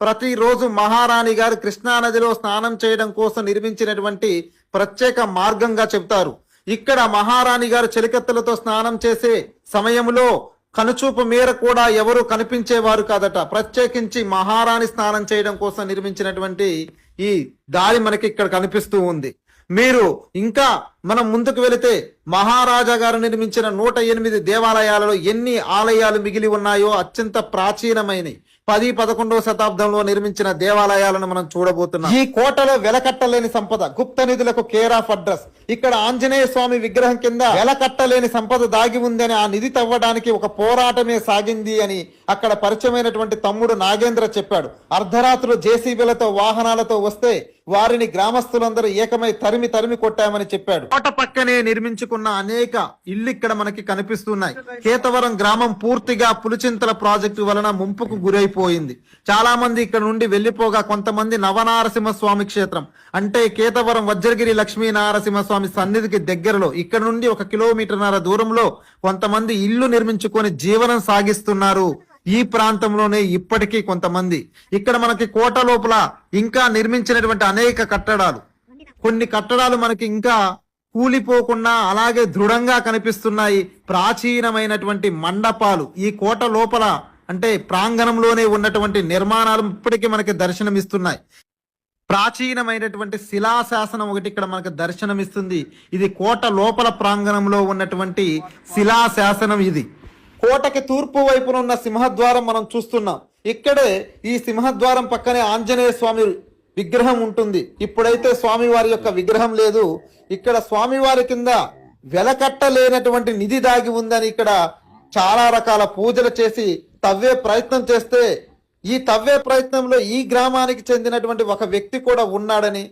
ప్రతిరోజు మహారాణి గారు కృష్ణానదిలో స్నానం చేయడం కోసం నిర్మించినటువంటి ప్రత్యేక మార్గంగా చెప్తారు. ఇక్కడ మహారాణి గారు చెలికత్తెలతో స్నానం చేసే సమయంలో కనుచూపు మేర కూడా ఎవరు కనిపించేవారు కాదట. ప్రత్యేకించి మహారాణి స్నానం చేయడం కోసం నిర్మించినటువంటి ఈ దారి మనకి ఇక్కడ కనిపిస్తూ ఉంది. మీరు ఇంకా మనం ముందుకు వెళితే మహారాజా గారు నిర్మించిన 108 దేవాలయాలలో ఎన్ని ఆలయాలు మిగిలి ఉన్నాయో అత్యంత ప్రాచీనమైనవి 10-11వ శతాబ్దంలో నిర్మించిన దేవాలయాలను మనం చూడబోతున్నాం. ఈ కోటలో వెలకట్టలేని సంపద, గుప్త నిధులకు కేర్ ఆఫ్ అడ్రస్. ఇక్కడ ఆంజనేయ స్వామి విగ్రహం కింద వెలకట్టలేని సంపద దాగి ఉందని, ఆ నిధి తవ్వడానికి ఒక పోరాటమే సాగింది అని అక్కడ పరిచయమైనటువంటి తమ్ముడు నాగేంద్ర చెప్పాడు. అర్ధరాత్రులు జేసీబీలతో వాహనాలతో వస్తే వారిని గ్రామస్తులందరూ ఏకమై తరిమి తరిమి కొట్టామని చెప్పాడు. కోట పక్కనే నిర్మించుకున్న అనేక ఇల్లు ఇక్కడ మనకి కనిపిస్తున్నాయి. కేతవరం గ్రామం పూర్తిగా పులిచింతల ప్రాజెక్టు వలన ముంపుకు గురైపోయింది. చాలా మంది ఇక్కడ నుండి వెళ్లిపోగా కొంతమంది నవనారసింహస్వామి క్షేత్రం అంటే కేతవరం వజ్రగిరి లక్ష్మీ నారసింహస్వామి సన్నిధికి దగ్గరలో ఇక్కడ నుండి 1 కిలోమీటర్న్నర దూరంలో కొంతమంది ఇల్లు నిర్మించుకొని జీవనం సాగిస్తున్నారు. ఈ ప్రాంతంలోనే ఇప్పటికీ కొంతమంది. ఇక్కడ మనకి కోట లోపల ఇంకా నిర్మించినటువంటి అనేక కట్టడాలు, కొన్ని కట్టడాలు మనకి ఇంకా కూలిపోకుండా అలాగే దృఢంగా కనిపిస్తున్నాయి. ప్రాచీనమైనటువంటి మండపాలు ఈ కోట లోపల అంటే ప్రాంగణంలోనే ఉన్నటువంటి నిర్మాణాలు ఇప్పటికీ మనకి దర్శనమిస్తున్నాయి. ప్రాచీనమైనటువంటి శిలాశాసనం ఒకటి ఇక్కడ మనకు దర్శనమిస్తుంది. ఇది కోట లోపల ప్రాంగణంలో ఉన్నటువంటి శిలాశాసనం. ఇది కోటకి తూర్పు వైపున ఉన్న సింహద్వారం మనం చూస్తున్నాం. ఇక్కడే ఈ సింహద్వారం పక్కనే ఆంజనేయ స్వామి విగ్రహం ఉంటుంది. ఇప్పుడైతే స్వామివారి యొక్క విగ్రహం లేదు. ఇక్కడ స్వామివారి కింద వెలకట్టలేనటువంటి నిధి దాగి ఉందని ఇక్కడ చాలా రకాల పూజలు చేసి తవ్వే ప్రయత్నం చేస్తే ఈ తవ్వే ప్రయత్నంలో ఈ గ్రామానికి చెందినటువంటి ఒక వ్యక్తి కూడా ఉన్నాడని,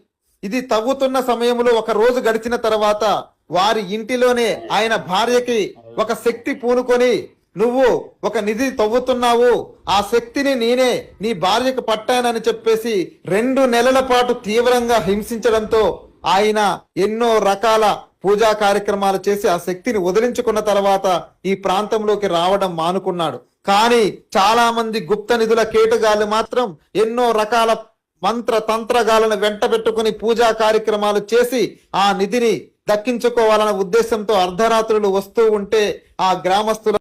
ఇది తవ్వుతున్న సమయంలో ఒక రోజు గడిచిన తర్వాత వారి ఇంటిలోనే ఆయన భార్యకి ఒక శక్తి పూనుకొని, నువ్వు ఒక నిధి తవ్వుతున్నావు, ఆ శక్తిని నేనే నీ భార్యకు పట్టానని చెప్పేసి 2 నెలల పాటు తీవ్రంగా హింసించడంతో ఆయన ఎన్నో రకాల పూజా కార్యక్రమాలు చేసి ఆ శక్తిని వదిలించుకున్న తర్వాత ఈ ప్రాంతంలోకి రావడం మానుకున్నాడు. కానీ చాలా మంది గుప్త నిధుల కేటుగాళ్ళు మాత్రం ఎన్నో రకాల మంత్ర తంత్రగాలను వెంట పెట్టుకుని పూజా కార్యక్రమాలు చేసి ఆ నిధిని దక్కించుకోవాలన్న ఉద్దేశంతో అర్ధరాత్రులు వస్తూ ఉంటే ఆ గ్రామస్తుల